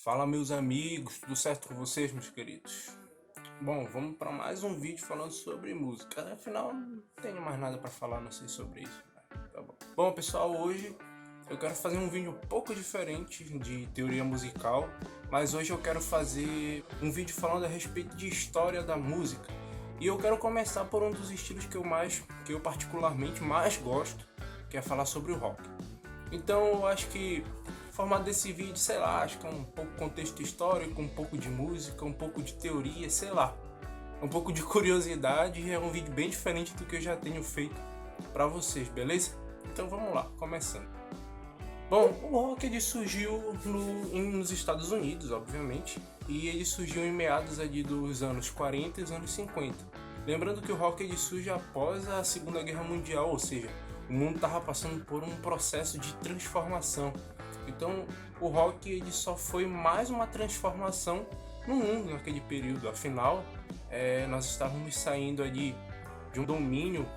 Fala, meus amigos, tudo certo com vocês, meus queridos? Bom, vamos para mais um vídeo falando sobre música. Afinal, não tenho mais nada para falar, não sei sobre isso, né? Tá bom. Bom, pessoal, hoje eu quero fazer um vídeo um pouco diferente de teoria musical, mas hoje eu quero fazer um vídeo falando a respeito de história da música. E eu quero começar por um dos estilos que eu particularmente mais gosto, que é falar sobre o rock. Então, eu acho que o formato desse vídeo, sei lá, acho que é um pouco contexto histórico, um pouco de música, um pouco de teoria, sei lá, um pouco de curiosidade, e é um vídeo bem diferente do que eu já tenho feito para vocês, beleza? Então vamos lá, começando. Bom, o rock ele surgiu nos Estados Unidos, obviamente, e ele surgiu em meados ali dos anos 40 e os anos 50. Lembrando que o rock ele surge após a Segunda Guerra Mundial, ou seja, o mundo estava passando por um processo de transformação. Então, o rock ele só foi mais uma transformação no mundo naquele período. Afinal, nós estávamos saindo ali de um domínio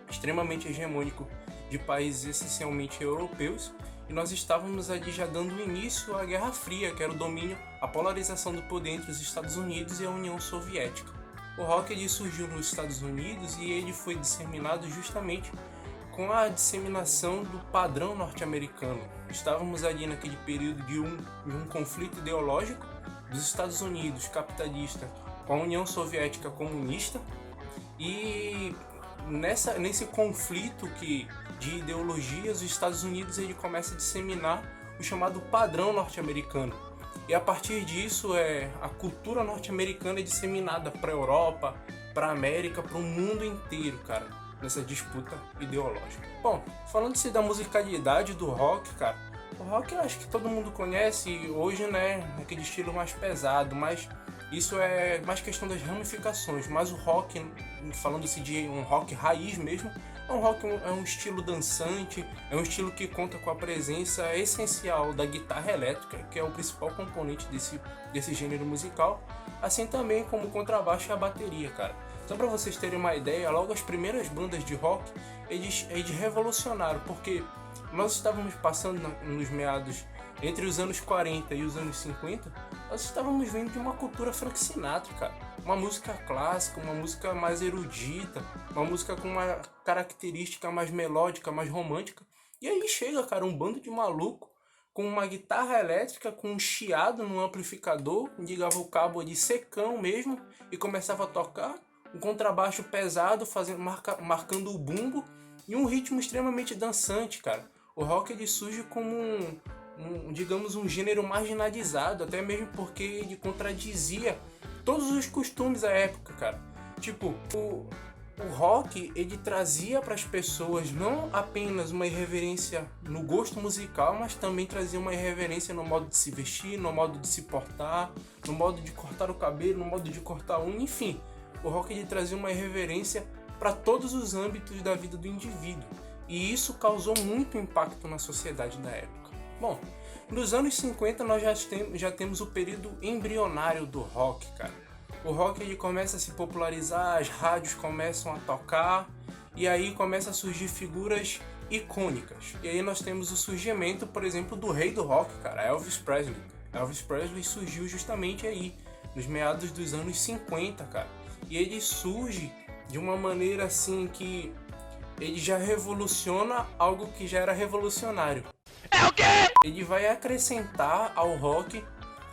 extremamente hegemônico de países essencialmente europeus, e nós estávamos ali já dando início à Guerra Fria, que era o domínio, a polarização do poder entre os Estados Unidos e a União Soviética. O rock ele surgiu nos Estados Unidos e ele foi disseminado justamente com a disseminação do padrão norte-americano. Estávamos ali naquele período de um conflito ideológico dos Estados Unidos capitalista com a União Soviética comunista, e nesse conflito de ideologias, os Estados Unidos ele começa a disseminar o chamado padrão norte-americano. E a partir disso, a cultura norte-americana é disseminada para a Europa, para a América, para o mundo inteiro, cara, nessa disputa ideológica. Bom, falando-se da musicalidade do rock, cara, o rock eu acho que todo mundo conhece hoje, né, aquele estilo mais pesado, mas isso é mais questão das ramificações. Mas o rock, falando-se de um rock raiz mesmo, é um estilo dançante, é um estilo que conta com a presença essencial da guitarra elétrica, que é o principal componente desse gênero musical, assim também como o contrabaixo e a bateria, cara. Só para vocês terem uma ideia, logo as primeiras bandas de rock, eles revolucionaram, porque nós estávamos passando nos meados entre os anos 40 e os anos 50, nós estávamos vendo de uma cultura Frank Sinatra, cara. Uma música clássica, uma música mais erudita, uma música com uma característica mais melódica, mais romântica. E aí chega, cara, um bando de maluco com uma guitarra elétrica, com um chiado no amplificador, ligava o cabo ali secão mesmo e começava a tocar um contrabaixo pesado, marcando o bumbo, e um ritmo extremamente dançante, cara. O rock ele surge como digamos, um gênero marginalizado, até mesmo porque ele contradizia todos os costumes da época, cara. Tipo, o rock ele trazia para as pessoas não apenas uma irreverência no gosto musical, mas também trazia uma irreverência no modo de se vestir, no modo de se portar, no modo de cortar o cabelo, no modo de cortar a unha, enfim. O rock ele trazia uma irreverência para todos os âmbitos da vida do indivíduo, e isso causou muito impacto na sociedade da época. Bom, nos anos 50 nós já temos o período embrionário do rock, cara. O rock ele começa a se popularizar, as rádios começam a tocar, e aí começa a surgir figuras icônicas. E aí nós temos o surgimento, por exemplo, do rei do rock, cara, Elvis Presley. Elvis Presley surgiu justamente aí, nos meados dos anos 50, cara. E ele surge de uma maneira assim que ele já revoluciona algo que já era revolucionário. É o quê? Ele vai acrescentar ao rock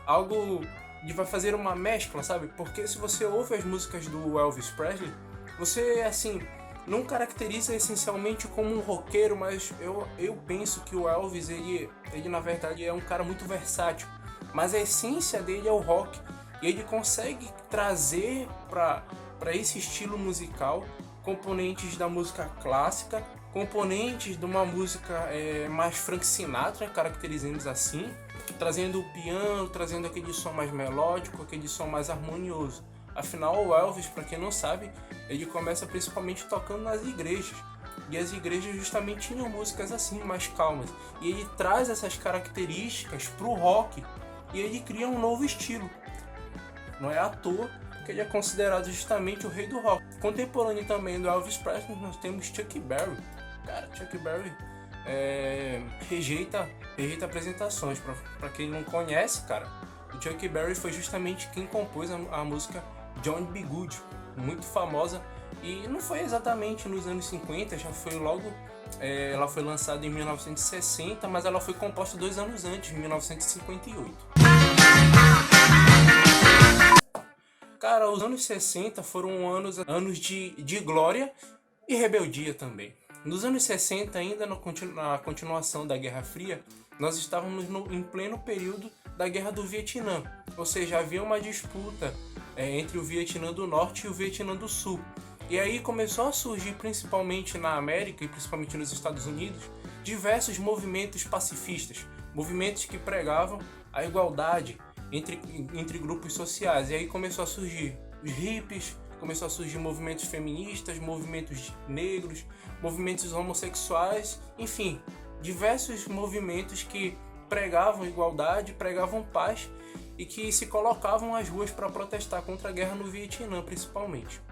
algo, ele vai fazer uma mescla, sabe? Porque se você ouve as músicas do Elvis Presley, você, assim, não caracteriza essencialmente como um roqueiro, mas eu penso que o Elvis, ele na verdade é um cara muito versátil, mas a essência dele é o rock, e ele consegue trazer para esse estilo musical componentes da música clássica, componentes de uma música mais Frank Sinatra, caracterizando assim, trazendo o piano, trazendo aquele som mais melódico, aquele som mais harmonioso. Afinal, o Elvis, para quem não sabe, ele começa principalmente tocando nas igrejas, e as igrejas justamente tinham músicas assim, mais calmas, e ele traz essas características pro rock, e ele cria um novo estilo. Não é à toa que ele é considerado justamente o rei do rock. Contemporâneo também do Elvis Presley, nós temos Chuck Berry. Cara, Chuck Berry rejeita apresentações. Pra quem não conhece, cara, o Chuck Berry foi justamente quem compôs a música Johnny B. Good, muito famosa, e não foi exatamente nos anos 50, já foi logo, ela foi lançada em 1960, mas ela foi composta 2 anos antes, em 1958. Cara, os anos 60 foram anos de glória e rebeldia também. Nos anos 60, ainda na continuação da Guerra Fria, nós estávamos em pleno período da Guerra do Vietnã, ou seja, havia uma disputa entre o Vietnã do Norte e o Vietnã do Sul. E aí começou a surgir, principalmente na América e principalmente nos Estados Unidos, diversos movimentos pacifistas, movimentos que pregavam a igualdade entre grupos sociais. E aí começou a surgir os hippies, começou a surgir movimentos feministas, movimentos negros, movimentos homossexuais, enfim, diversos movimentos que pregavam igualdade, pregavam paz e que se colocavam às ruas para protestar contra a guerra no Vietnã, principalmente.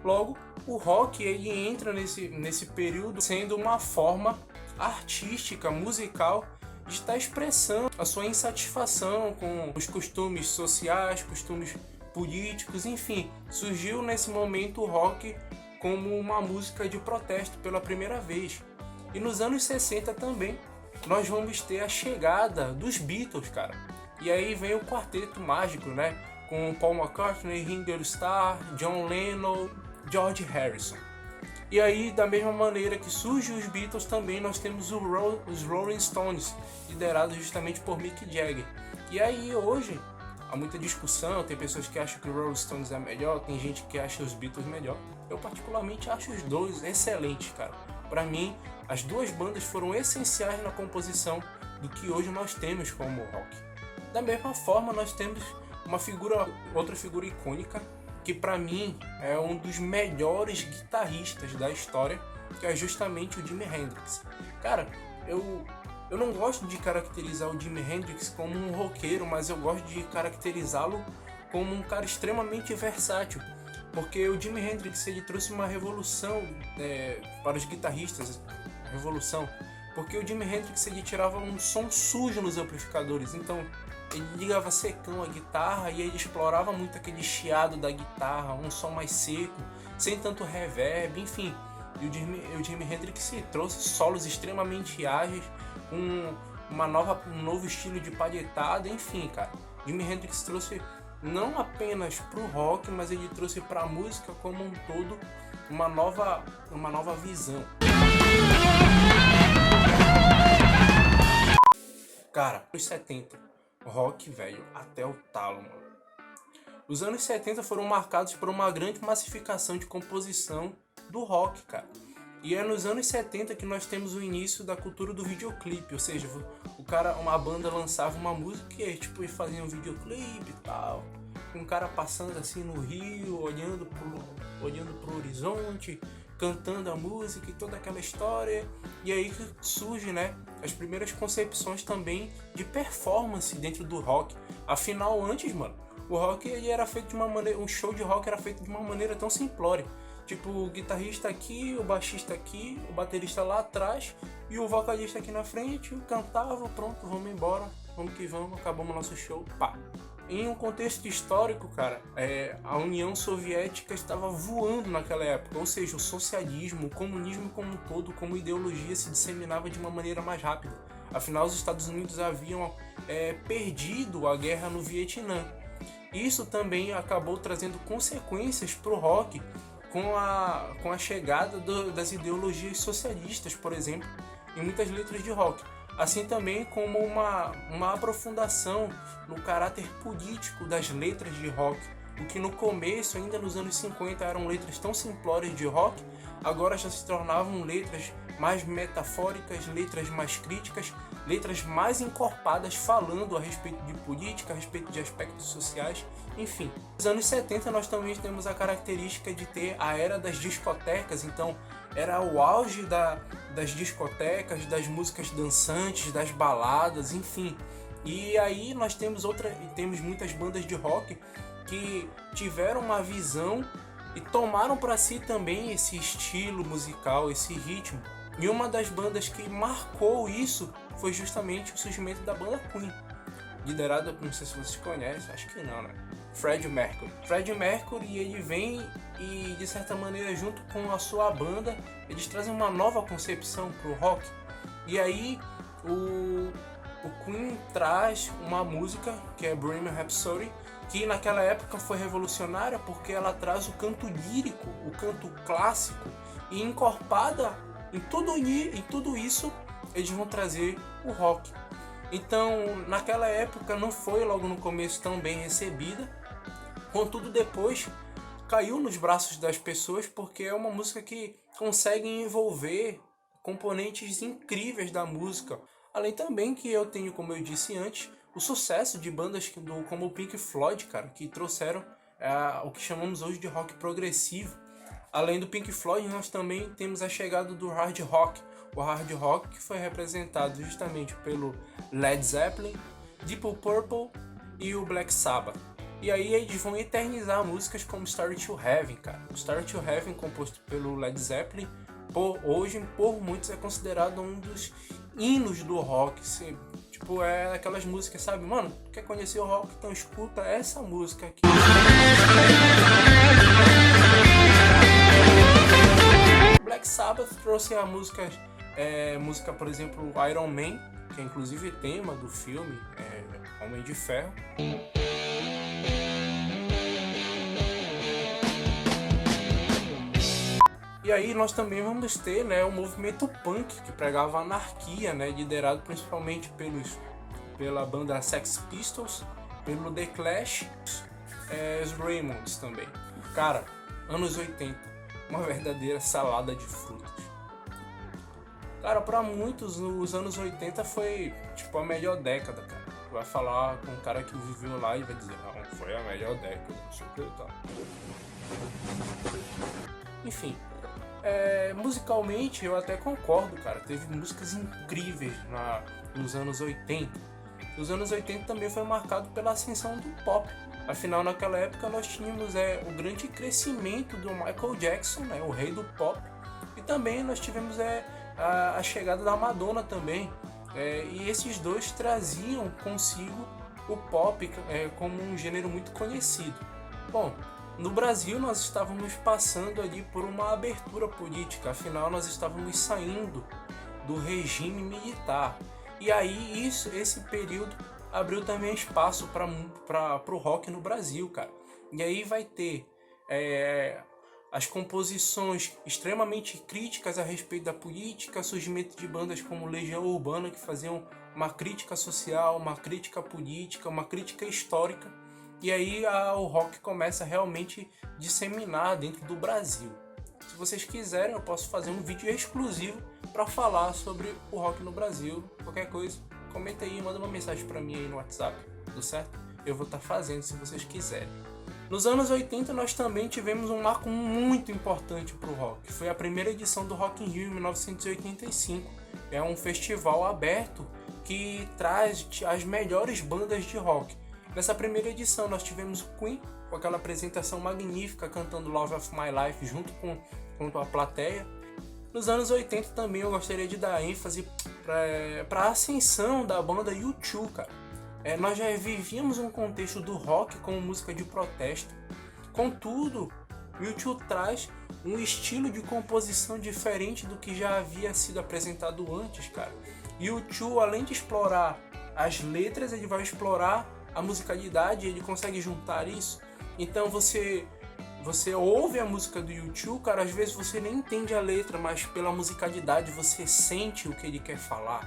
Logo, o rock ele entra nesse período sendo uma forma artística, musical, de estar expressando a sua insatisfação com os costumes sociais, costumes políticos, enfim. Surgiu nesse momento o rock como uma música de protesto pela primeira vez. E nos anos 60 também, nós vamos ter a chegada dos Beatles, cara. E aí vem o quarteto mágico, né? Com Paul McCartney, Ringo Starr, John Lennon, George Harrison. E aí, da mesma maneira que surgem os Beatles, também nós temos os Rolling Stones, liderados justamente por Mick Jagger. E aí, hoje, há muita discussão, tem pessoas que acham que o Rolling Stones é melhor, tem gente que acha os Beatles melhor. Eu, particularmente, acho os dois excelentes, cara. Para mim, as duas bandas foram essenciais na composição do que hoje nós temos como rock. Da mesma forma, nós temos outra figura icônica, que para mim é um dos melhores guitarristas da história, que é justamente o Jimi Hendrix. Cara, eu não gosto de caracterizar o Jimi Hendrix como um roqueiro, mas eu gosto de caracterizá-lo como um cara extremamente versátil, porque o Jimi Hendrix ele trouxe uma revolução para os guitarristas, porque o Jimi Hendrix ele tirava um som sujo nos amplificadores, então ele ligava secão a guitarra e ele explorava muito aquele chiado da guitarra, um som mais seco, sem tanto reverb, enfim. E o Jimi Hendrix trouxe solos extremamente ágeis, um novo estilo de palhetada, enfim, cara. Jimi Hendrix trouxe não apenas pro rock, mas ele trouxe pra música como um todo uma nova visão. Cara, os 70. Rock, velho, até o talo, mano. Os anos 70 foram marcados por uma grande massificação de composição do rock, cara. E é nos anos 70 que nós temos o início da cultura do videoclipe, ou seja, uma banda lançava uma música e tipo, eles faziam um videoclipe e tal, com um cara passando assim no rio, olhando pro horizonte, cantando a música e toda aquela história. E aí que surge, né, as primeiras concepções também de performance dentro do rock. Afinal, antes, mano, o rock ele era feito de uma maneira, um show de rock era feito de uma maneira tão simplória. Tipo, o guitarrista aqui, o baixista aqui, o baterista lá atrás e o vocalista aqui na frente, cantava, pronto, vamos embora, vamos que vamos, acabamos nosso show, pá. Em um contexto histórico, cara, a União Soviética estava voando naquela época, ou seja, o socialismo, o comunismo como um todo, como ideologia, se disseminava de uma maneira mais rápida. Afinal, os Estados Unidos haviam perdido a guerra no Vietnã. Isso também acabou trazendo consequências para o rock, com a chegada das ideologias socialistas, por exemplo, em muitas letras de rock. Assim também como uma aprofundação no caráter político das letras de rock, o que no começo, ainda nos anos 50, eram letras tão simplórias de rock, agora já se tornavam letras mais metafóricas, letras mais críticas, letras mais encorpadas, falando a respeito de política, a respeito de aspectos sociais, enfim. Nos anos 70 nós também temos a característica de ter a era das discotecas, então era o auge das discotecas, das músicas dançantes, das baladas, enfim. E aí nós temos muitas bandas de rock que tiveram uma visão e tomaram para si também esse estilo musical, esse ritmo. E uma das bandas que marcou isso foi justamente o surgimento da banda Queen, liderada, não sei se vocês conhecem, acho que não, né? Freddie Mercury. Freddie Mercury, ele vem e, de certa maneira, junto com a sua banda, eles trazem uma nova concepção pro rock. E aí, o Queen traz uma música, que é Bohemian Rhapsody, que naquela época foi revolucionária porque ela traz o canto lírico, o canto clássico, e encorpada em tudo isso, eles vão trazer o rock. Então, naquela época não foi logo no começo tão bem recebida, contudo depois caiu nos braços das pessoas porque é uma música que consegue envolver componentes incríveis da música. Além também que eu tenho, como eu disse antes, o sucesso de bandas como o Pink Floyd, cara, que trouxeram o que chamamos hoje de rock progressivo. Além do Pink Floyd, nós também temos a chegada do hard rock. O hard rock que foi representado justamente pelo Led Zeppelin, Deep Purple e o Black Sabbath. E aí eles vão eternizar músicas como Stairway to Heaven, cara. O Stairway to Heaven, composto pelo Led Zeppelin, hoje por muitos é considerado um dos hinos do rock. Tipo, é aquelas músicas, sabe? Mano, quer conhecer o rock? Então escuta essa música aqui. Black Sabbath trouxe a música, por exemplo, Iron Man, que é inclusive tema do filme Homem de Ferro. E aí nós também vamos ter, né, o movimento punk, que pregava anarquia, né, liderado principalmente pela banda Sex Pistols, pelo The Clash, os Ramones também. Cara, anos 80, uma verdadeira salada de frutas. Cara, pra muitos, os anos 80 foi, tipo, a melhor década, cara. Vai falar com um cara que viveu lá e vai dizer, não, foi a melhor década, não sei o que e tal. Enfim, musicalmente eu até concordo, cara. Teve músicas incríveis nos anos 80. Os anos 80 também foi marcado pela ascensão do pop. Afinal, naquela época nós tínhamos o grande crescimento do Michael Jackson, né, o rei do pop. E também nós tivemos a chegada da Madonna também. E esses dois traziam consigo o pop como um gênero muito conhecido. Bom, no Brasil nós estávamos passando ali por uma abertura política, afinal nós estávamos saindo do regime militar. E aí esse período abriu também espaço para o rock no Brasil, cara. E aí vai ter as composições extremamente críticas a respeito da política, surgimento de bandas como Legião Urbana, que faziam uma crítica social, uma crítica política, uma crítica histórica. E aí o rock começa a realmente disseminar dentro do Brasil. Se vocês quiserem, eu posso fazer um vídeo exclusivo para falar sobre o rock no Brasil. Qualquer coisa, comenta aí, manda uma mensagem para mim aí no WhatsApp, tudo certo? Eu vou estar fazendo se vocês quiserem. Nos anos 80 nós também tivemos um marco muito importante para o rock. Foi a primeira edição do Rock in Rio em 1985. É um festival aberto que traz as melhores bandas de rock. Nessa primeira edição nós tivemos o Queen, com aquela apresentação magnífica cantando Love of My Life junto com a plateia. Nos anos 80 também eu gostaria de dar ênfase para a ascensão da banda U2, cara. Nós já vivíamos um contexto do rock como música de protesto. Contudo, U2 traz um estilo de composição diferente do que já havia sido apresentado antes, cara. E o U2, além de explorar as letras, ele vai explorar a musicalidade, ele consegue juntar isso. Então você ouve a música do U2, cara, às vezes você nem entende a letra, mas pela musicalidade você sente o que ele quer falar.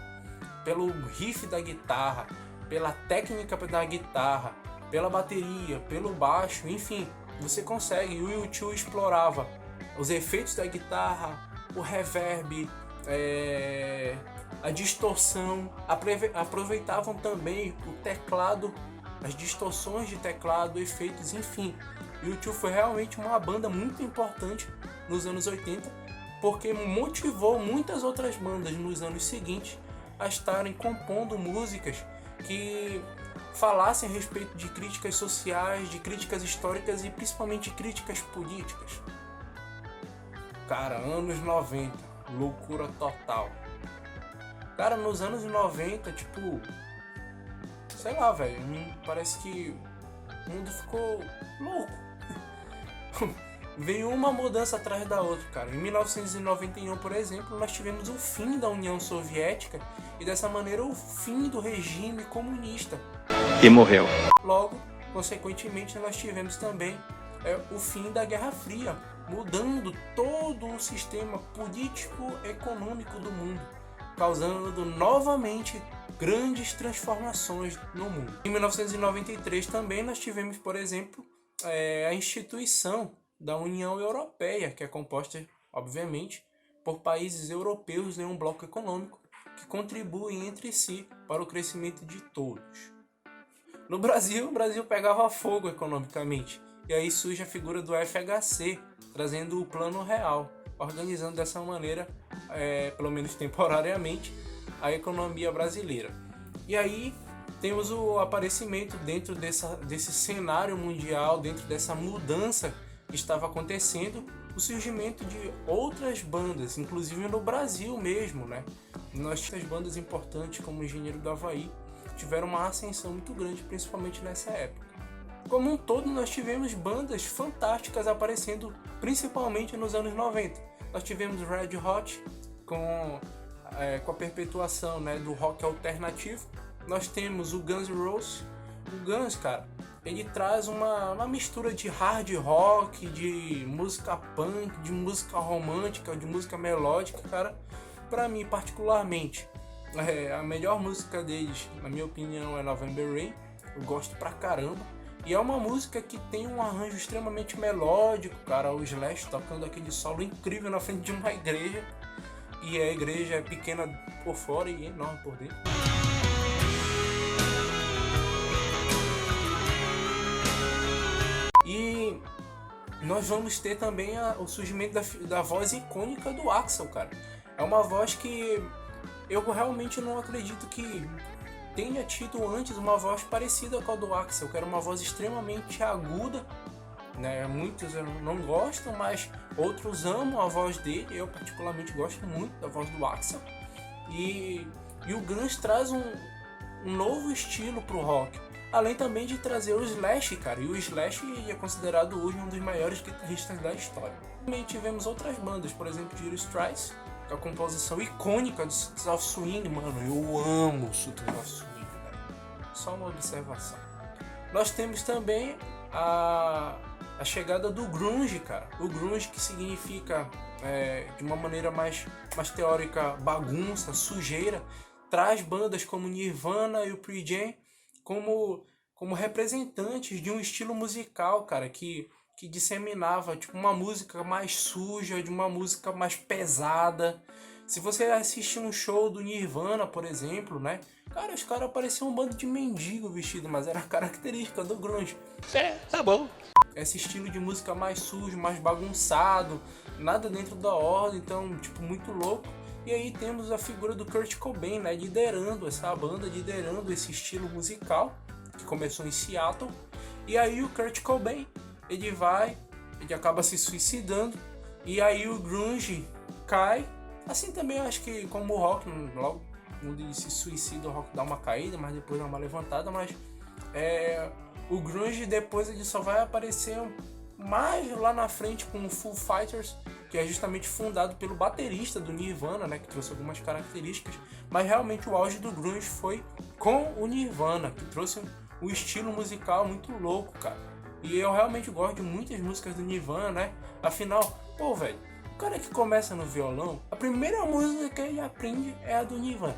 Pelo riff da guitarra, pela técnica da guitarra, pela bateria, pelo baixo, enfim, você consegue. O U2 explorava os efeitos da guitarra, o reverb, a distorção, aproveitavam também o teclado, as distorções de teclado, efeitos, enfim. O U2 foi realmente uma banda muito importante nos anos 80, porque motivou muitas outras bandas nos anos seguintes a estarem compondo músicas que falassem a respeito de críticas sociais, de críticas históricas e principalmente críticas políticas. Cara, anos 90. loucura total. Cara, nos anos 90, tipo, sei lá, velho, parece que o mundo ficou louco. Veio uma mudança atrás da outra, cara. Em 1991, por exemplo, nós tivemos o fim da União Soviética e dessa maneira o fim do regime comunista. E morreu. Logo, consequentemente, nós tivemos também o fim da Guerra Fria, mudando todo o sistema político-econômico do mundo, causando novamente grandes transformações no mundo. Em 1993 também nós tivemos, por exemplo, a instituição da União Europeia, que é composta, obviamente, por países europeus em um bloco econômico que contribuem entre si para o crescimento de todos. No Brasil, o Brasil pegava fogo economicamente, e aí surge a figura do FHC, trazendo o Plano Real, organizando dessa maneira, pelo menos temporariamente, a economia brasileira. E aí temos o aparecimento dentro desse cenário mundial, dentro dessa mudança que estava acontecendo, o surgimento de outras bandas, inclusive no Brasil mesmo, né? Nós temos bandas importantes como o Engenheiro do Havaí, tiveram uma ascensão muito grande, principalmente nessa época. Como um todo, nós tivemos bandas fantásticas aparecendo, principalmente nos anos 90. Nós tivemos Red Hot com a perpetuação, né, do rock alternativo. Nós temos o Guns N' Roses. O Guns, cara, ele traz uma mistura de hard rock, de música punk, de música romântica, de música melódica, cara. Pra mim, particularmente, a melhor música deles, na minha opinião, é November Rain. Eu gosto pra caramba. E é uma música que tem um arranjo extremamente melódico, cara. O Slash tocando aquele solo incrível na frente de uma igreja. E a igreja é pequena por fora e enorme por dentro. E nós vamos ter também o surgimento da voz icônica do Axl, cara. É uma voz que eu realmente não acredito que tenha tido antes uma voz parecida com a do Axl, que era uma voz extremamente aguda, né? Muitos não gostam, mas outros amam a voz dele. Eu particularmente gosto muito da voz do Axl. E o Guns traz um novo estilo pro rock, além também de trazer o Slash, cara. E o Slash é considerado hoje um dos maiores guitarristas da história. Também tivemos outras bandas, por exemplo, Dire Straits, com a composição icônica do Sultans of Swing. Mano, eu amo o Sultans of Swing, velho. Só uma observação. Nós temos também a chegada do grunge, cara. O grunge, que significa, de uma maneira mais teórica, bagunça, sujeira, traz bandas como Nirvana e o Pearl Jam como representantes de um estilo musical, cara, que disseminava tipo uma música mais suja, de uma música mais pesada. Se você assistir um show do Nirvana, por exemplo, né? Cara, os caras pareciam um bando de mendigo vestido, mas era a característica do grunge. Tá bom. Esse estilo de música mais sujo, mais bagunçado, nada dentro da ordem, então, tipo, muito louco. E aí temos a figura do Kurt Cobain, né? Liderando essa banda, liderando esse estilo musical, que começou em Seattle. E aí o Kurt Cobain, ele acaba se suicidando, e aí o grunge cai. Assim também, acho que como o rock, logo quando ele se suicida, o rock dá uma caída, mas depois dá uma levantada. Mas o grunge depois ele só vai aparecer mais lá na frente com o Foo Fighters, que é justamente fundado pelo baterista do Nirvana, né, que trouxe algumas características. Mas realmente o auge do grunge foi com o Nirvana, que trouxe um estilo musical muito louco, cara. E eu realmente gosto de muitas músicas do Nirvana, né? Afinal, pô, velho, o cara que começa no violão, a primeira música que ele aprende é a do Nirvana.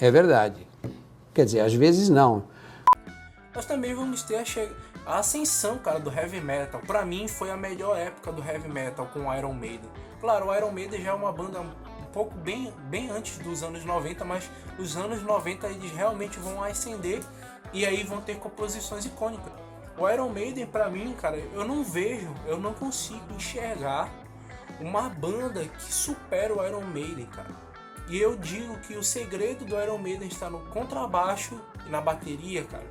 É verdade. Quer dizer, às vezes não. Nós também vamos ter a ascensão, cara, do heavy metal. Pra mim foi a melhor época do heavy metal com o Iron Maiden. Claro, o Iron Maiden já é uma banda um pouco bem antes dos anos 90, mas os anos 90 eles realmente vão ascender e aí vão ter composições icônicas. O Iron Maiden, pra mim, cara, eu não consigo enxergar uma banda que supera o Iron Maiden, cara. E eu digo que o segredo do Iron Maiden está no contrabaixo e na bateria, cara.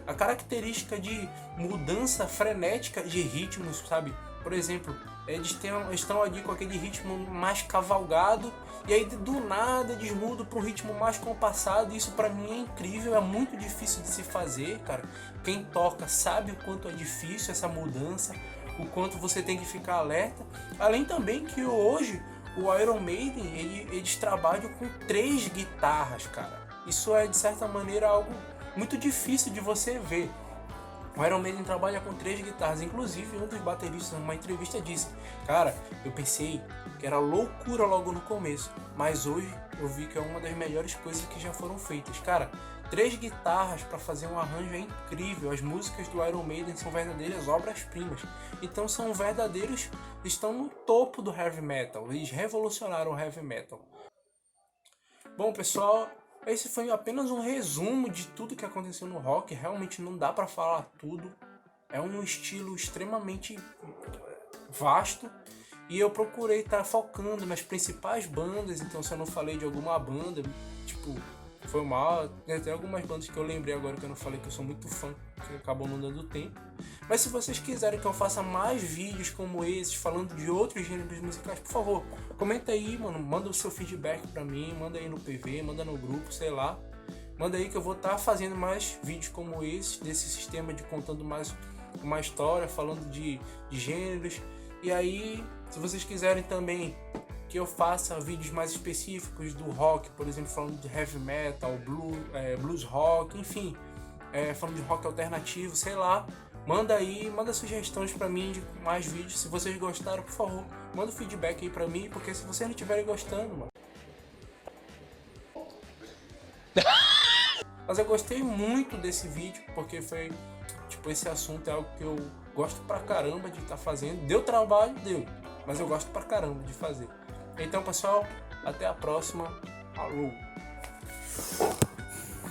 a característica de mudança frenética de ritmos, sabe? Por exemplo, eles estão ali com aquele ritmo mais cavalgado e aí do nada eles mudam para um ritmo mais compassado. Isso para mim é incrível, é muito difícil de se fazer, cara. Quem toca sabe o quanto é difícil essa mudança, o quanto você tem que ficar alerta. Além também que hoje o Iron Maiden, eles trabalham com 3 guitarras, cara. Isso é de certa maneira algo muito difícil de você ver. O Iron Maiden trabalha com 3 guitarras. Inclusive, um dos bateristas numa entrevista disse: cara, eu pensei que era loucura logo no começo, mas hoje eu vi que é uma das melhores coisas que já foram feitas. Cara, 3 guitarras para fazer um arranjo é incrível. As músicas do Iron Maiden são verdadeiras obras-primas. Então são verdadeiros, estão no topo do heavy metal. Eles revolucionaram o heavy metal. Bom, pessoal, esse foi apenas um resumo de tudo que aconteceu no rock. Realmente não dá para falar tudo. É um estilo extremamente vasto. E eu procurei estar focando nas principais bandas. Então se eu não falei de alguma banda, tipo, foi mal. Tem algumas bandas que eu lembrei agora que eu não falei, que eu sou muito fã, que acabou não dando tempo. Mas se vocês quiserem que eu faça mais vídeos como esses, falando de outros gêneros musicais, por favor, comenta aí, mano. Manda o seu feedback pra mim, manda aí no PV, manda no grupo, sei lá. Manda aí que eu vou estar fazendo mais vídeos como esse, desse sistema de contando mais uma história, falando de gêneros. E aí, se vocês quiserem também que eu faça vídeos mais específicos do rock, por exemplo, falando de heavy metal, blues rock, enfim, falando de rock alternativo, sei lá, manda aí, manda sugestões pra mim de mais vídeos. Se vocês gostaram, por favor, manda um feedback aí pra mim, porque se vocês não estiverem gostando, mano. Mas eu gostei muito desse vídeo, porque foi, tipo, esse assunto é algo que eu gosto pra caramba de estar fazendo. Deu trabalho? Deu, mas eu gosto pra caramba de fazer. Então, pessoal, até a próxima. Falou!